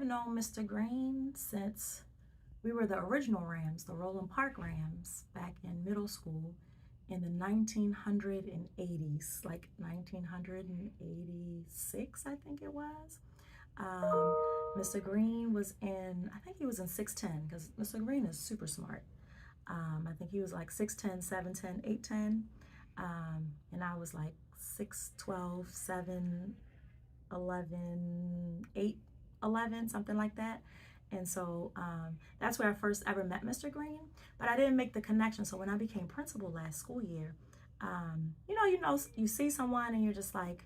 I've known Mr. Greene since we were the original Rams, the Roland Park Rams, back in middle school in the 1980s, like 1986, I think it was. Mr. Greene was in, I think he was in 6'10", because Mr. Greene is super smart. I think he was like 6'10", 7'10", 8'10", and I was like 6'12", 7, 11, 8, 11, something like that. And so that's where I first ever met Mr. Greene, but I didn't make the connection. So when I became principal last school year, you see someone and you're just like,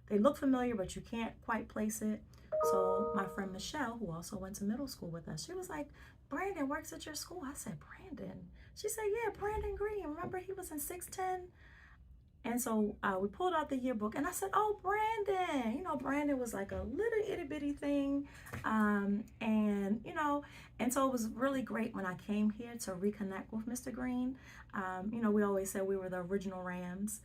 they look familiar, but you can't quite place it. So my friend Michelle, who also went to middle school with us, she was like, Brandon works at your school. I said, Brandon? She said, yeah, Brandon Greene. Remember he was in 6'10"? And so we pulled out the yearbook and I said, oh, Brandon. Brandon was like a little itty bitty thing. And so it was really great when I came here to reconnect with Mr. Greene. We always said we were the original Rams.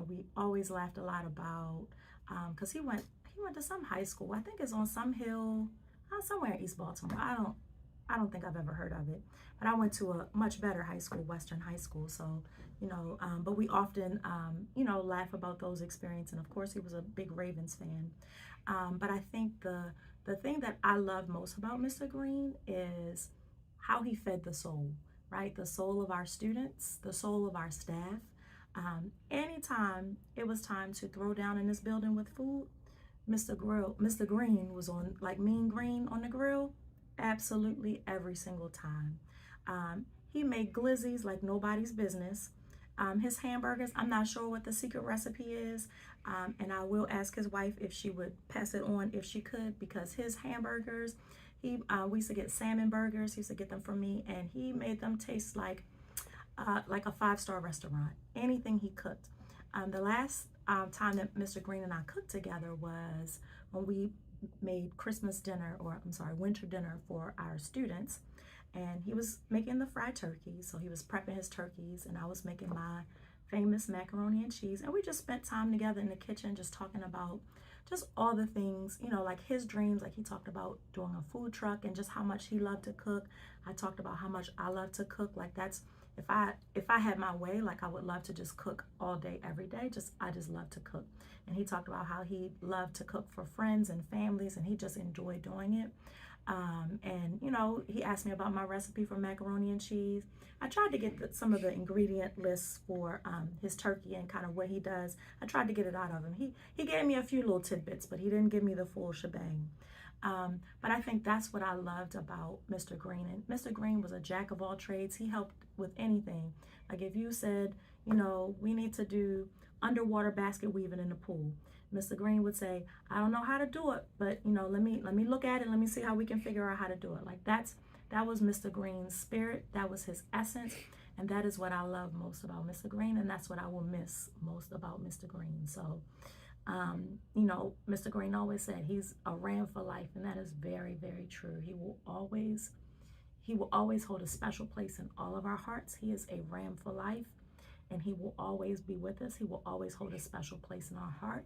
We always laughed a lot about, because he went to some high school. I think it's on some hill, somewhere in East Baltimore. I don't think I've ever heard of it, but I went to a much better high school, Western High School. So, but we often, laugh about those experiences. And of course, he was a big Ravens fan. But I think the thing that I love most about Mr. Greene is how he fed the soul, right? The soul of our students, the soul of our staff. Anytime it was time to throw down in this building with food, Mr. Greene was on, like Mean Green on the grill, absolutely every single time. He made glizzies like nobody's business. His hamburgers, I'm not sure what the secret recipe is, and I will ask his wife if she would pass it on if she could, because his hamburgers, we used to get salmon burgers. He used to get them from me, and he made them taste like a 5-star restaurant. Anything he cooked. The last time that Mr. Greene and I cooked together was when we made Christmas dinner, or I'm sorry, winter dinner for our students. And he was making the fried turkey. So he was prepping his turkeys and I was making my famous macaroni and cheese. And we just spent time together in the kitchen, just talking about just all the things, like his dreams. Like he talked about doing a food truck and just how much he loved to cook. I talked about how much I love to cook. Like that's, if I had my way, like I would love to just cook all day, every day. I just love to cook. And he talked about how he loved to cook for friends and families, and he just enjoyed doing it. He asked me about my recipe for macaroni and cheese. I tried to get some of the ingredient lists for his turkey and kind of what he does. I tried to get it out of him. He gave me a few little tidbits, but he didn't give me the full shebang. But I think that's what I loved about Mr. Greene. And Mr. Greene was a jack of all trades. He helped with anything. Like if you said, we need to do underwater basket weaving in the pool, Mr. Greene would say, I don't know how to do it, but let me look at it. Let me see how we can figure out how to do it. Like that was Mr. Greene's spirit. That was his essence. And that is what I love most about Mr. Greene. And that's what I will miss most about Mr. Greene. So, Mr. Greene always said he's a Ram for life. And that is very, very true. He will always hold a special place in all of our hearts. He is a Ram for life. And he will always be with us. He will always hold a special place in our heart.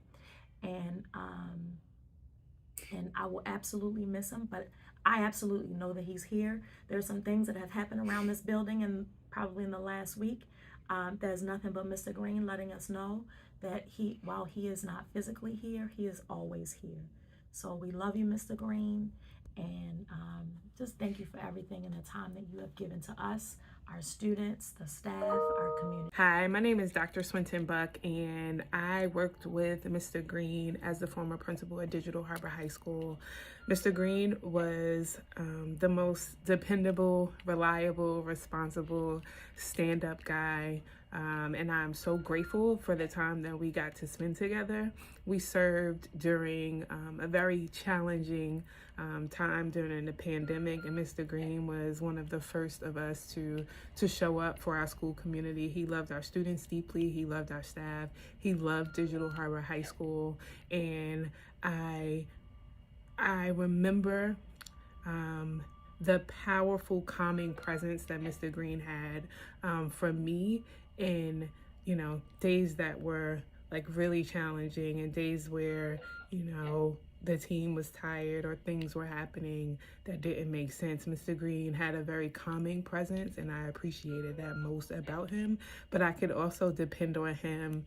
And I will absolutely miss him, but I absolutely know that he's here. There's some things that have happened around this building and probably in the last week. There's nothing but Mr. Greene letting us know that while he is not physically here, he is always here. So we love you, Mr. Greene, and just thank you for everything and the time that you have given to us, our students, the staff, our community. Hi, my name is Dr. Swinton Buck, and I worked with Mr. Greene as the former principal at Digital Harbor High School. Mr. Greene was the most dependable, reliable, responsible, stand-up guy, and I'm so grateful for the time that we got to spend together. We served during a very challenging time during the pandemic, and Mr. Greene was one of the first of us to show up for our school community. He loved our students deeply. He loved our staff. He loved Digital Harbor High School, and I remember the powerful calming presence that Mr. Greene had for me in days that were like really challenging, and days where the team was tired or things were happening that didn't make sense, Mr. Greene had a very calming presence, and I appreciated that most about him. But I could also depend on him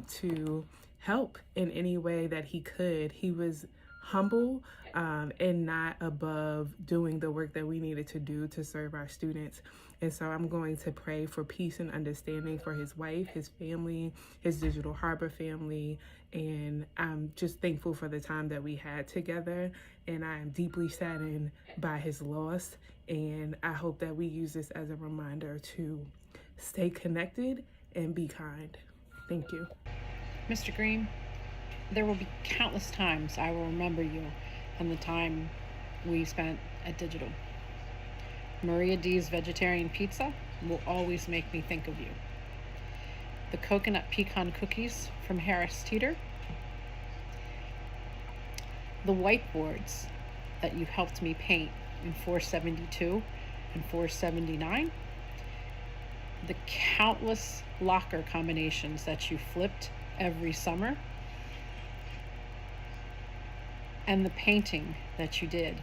to help in any way that he could. He was humble and not above doing the work that we needed to do to serve our students. And so I'm going to pray for peace and understanding for his wife, his family, his Digital Harbor family. And I'm just thankful for the time that we had together. And I am deeply saddened by his loss. And I hope that we use this as a reminder to stay connected and be kind. Thank you. Mr. Greene, there will be countless times I will remember you and the time we spent at Digital. Maria D's vegetarian pizza will always make me think of you. The coconut pecan cookies from Harris Teeter. The whiteboards that you helped me paint in 472 and 479. The countless locker combinations that you flipped every summer. And the painting that you did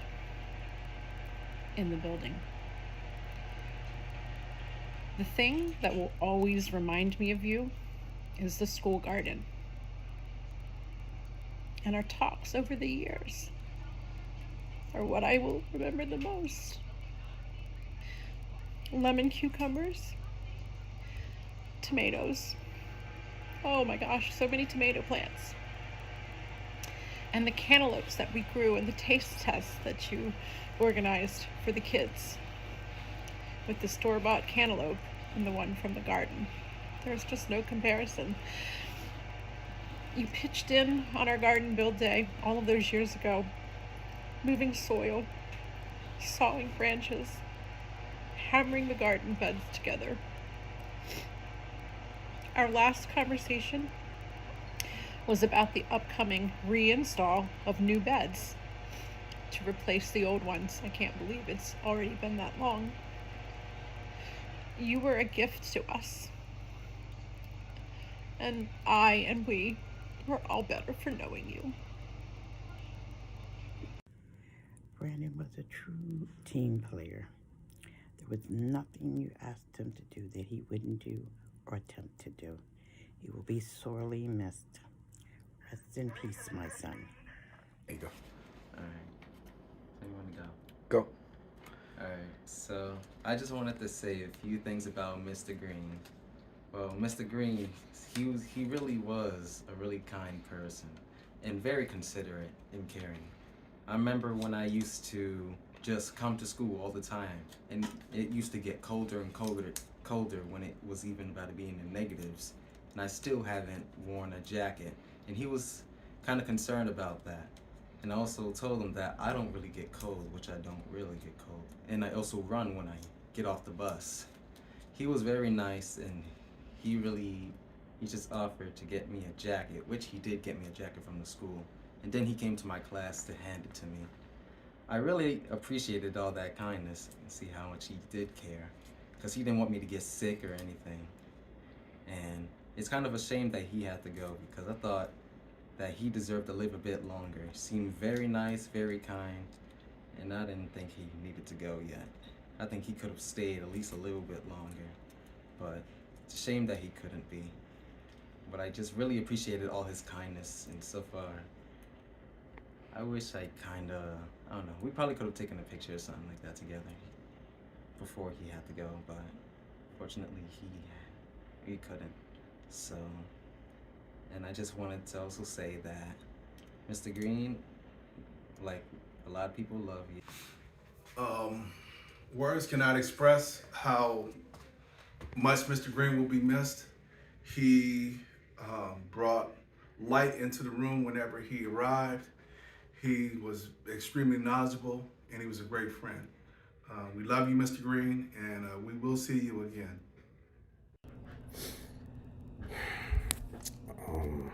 in the building. The thing that will always remind me of you is the school garden and our talks over the years are what I will remember the most. Lemon cucumbers, tomatoes. Oh my gosh, so many tomato plants. And the cantaloupes that we grew and the taste tests that you organized for the kids with the store-bought cantaloupe and the one from the garden. There's just no comparison. You pitched in on our garden build day all of those years ago, moving soil, sawing branches, hammering the garden beds together. Our last conversation was about the upcoming reinstall of new beds to replace the old ones. I can't believe it's already been that long. You were a gift to us. And I and we were all better for knowing you. Brandon was a true team player. There was nothing you asked him to do that he wouldn't do or attempt to do. He will be sorely missed. Rest in peace, my son. There you go. All right. So you want to go? Go. All right. So I just wanted to say a few things about Mr. Greene. Well, Mr. Greene, he really was a really kind person and very considerate and caring. I remember when I used to just come to school all the time, and it used to get colder and colder when it was even about to be in the negatives, and I still haven't worn a jacket. And he was kind of concerned about that. And I also told him that I don't really get cold, which I don't really get cold. And I also run when I get off the bus. He was very nice, and he just offered to get me a jacket, which he did get me a jacket from the school. And then he came to my class to hand it to me. I really appreciated all that kindness and see how much he did care, because he didn't want me to get sick or anything. And it's kind of a shame that he had to go, because I thought that he deserved to live a bit longer. He seemed very nice, very kind, and I didn't think he needed to go yet. I think he could have stayed at least a little bit longer, but it's a shame that he couldn't be. But I just really appreciated all his kindness, and so far, I wish I I don't know, we probably could have taken a picture or something like that together before he had to go, but fortunately he couldn't. So, and I just wanted to also say that Mr. Greene, like a lot of people love you. Words cannot express how much Mr. Greene will be missed. He brought light into the room whenever he arrived. He was extremely knowledgeable, and he was a great friend. We love you, Mr. Greene, and we will see you again. I want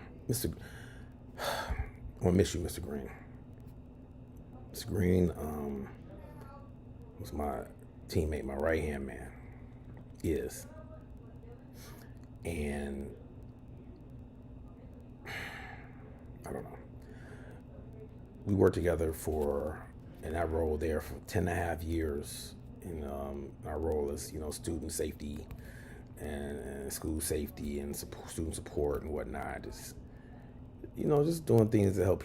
to miss you, Mr. Greene. Mr. Greene was my teammate, my right-hand man. Is. And I don't know. we worked together in that role there for 10 and a half years. In our role as, student safety and school safety and student support and whatnot. Just doing things to help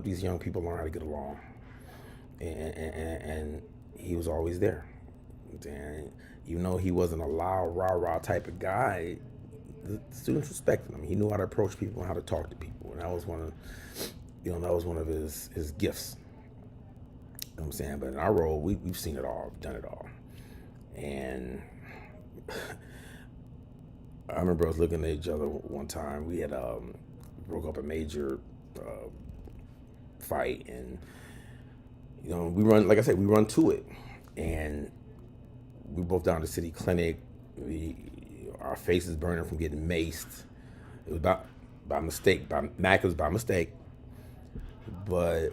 these young people learn how to get along. And he was always there. And even though he wasn't a loud, rah-rah type of guy, the students respected him. He knew how to approach people and how to talk to people. And that was one of his gifts. You know what I'm saying? But in our role, we've seen it all, done it all. And I remember us looking at each other one time. We had broke up a major fight, and we run to it, and we both down to the city clinic. Our faces burning from getting maced. It was by mistake. It was by mistake, but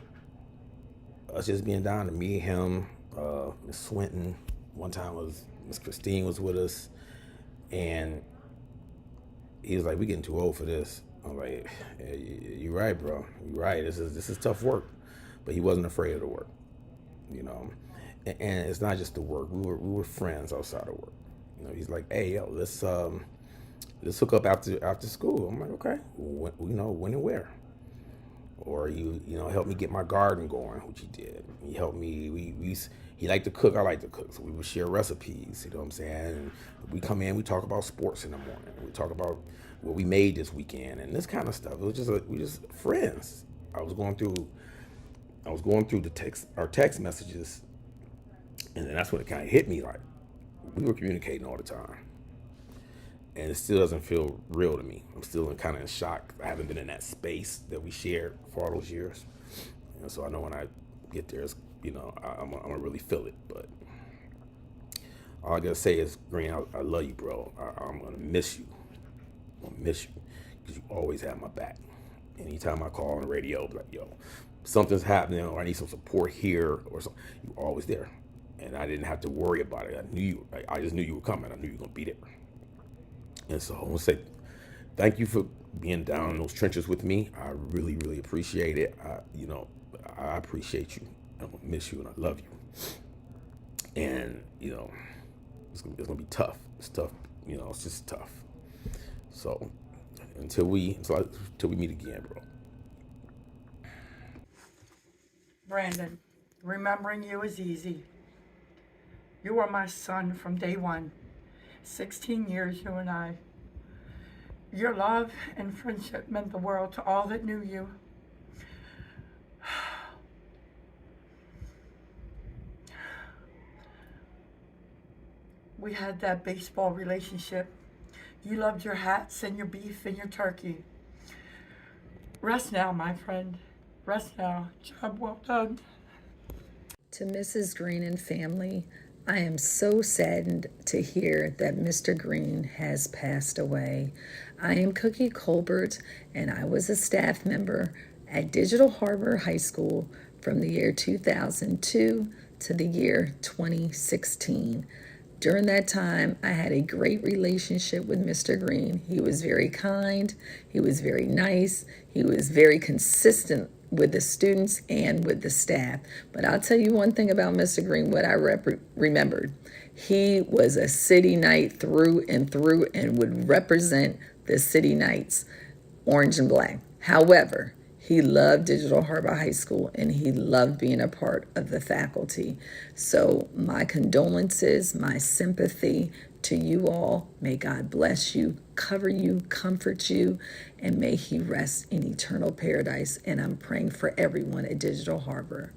us just being down to me, him, Miss Swinton. One time Miss Christine was with us, and he was like, "We getting too old for this." I'm like, yeah, "You're right, bro. You're right. This is tough work," but he wasn't afraid of the work, And it's not just the work. We were friends outside of work. He's like, "Hey, yo, let's hook up after school." I'm like, "Okay, when and where?" Or help me get my garden going, which he did. He helped me. He liked to cook. I like to cook, so we would share recipes. You know what I'm saying? And we come in, we talk about sports in the morning. We talk about what we made this weekend and this kind of stuff. It was we just friends. I was going through our text messages, and then that's when it kind of hit me. Like, we were communicating all the time, and it still doesn't feel real to me. I'm still kind of in shock. I haven't been in that space that we shared for all those years, and so I know when I get there, I'm gonna really feel it. But all I gotta say is, Greene, I love you, bro. I'm gonna miss you. I'm gonna miss you because you always have my back. Anytime I call on the radio, I'm like, "Yo, something's happening, or I need some support here," or something, you're always there, and I didn't have to worry about it. I just knew you were coming. I knew you were gonna be there. And so I want to say thank you for being down in those trenches with me. I really, really appreciate it. I appreciate you. I'm gonna miss you, and I love you. And it's gonna be tough. It's tough. It's just tough. So until we meet again, bro. Brandon, remembering you is easy. You were my son from day one. 16 years, you and I. Your love and friendship meant the world to all that knew you. We had that baseball relationship. You loved your hats and your beef and your turkey. Rest now, my friend. Rest now. Job well done. To Mrs. Greene and family, I am so saddened to hear that Mr. Greene has passed away. I am Cookie Colbert, and I was a staff member at Digital Harbor High School from the year 2002 to the year 2016. During that time, I had a great relationship with Mr. Greene. He was very kind, he was very nice, he was very consistent with the students and with the staff. But I'll tell you one thing about Mr. Greene, what I remembered. He was a city knight through and would represent the city knights, orange and black. However, he loved Digital Harbor High School, and he loved being a part of the faculty. So my condolences, my sympathy to you all. May God bless you, cover you, comfort you, and may he rest in eternal paradise. And I'm praying for everyone at Digital Harbor.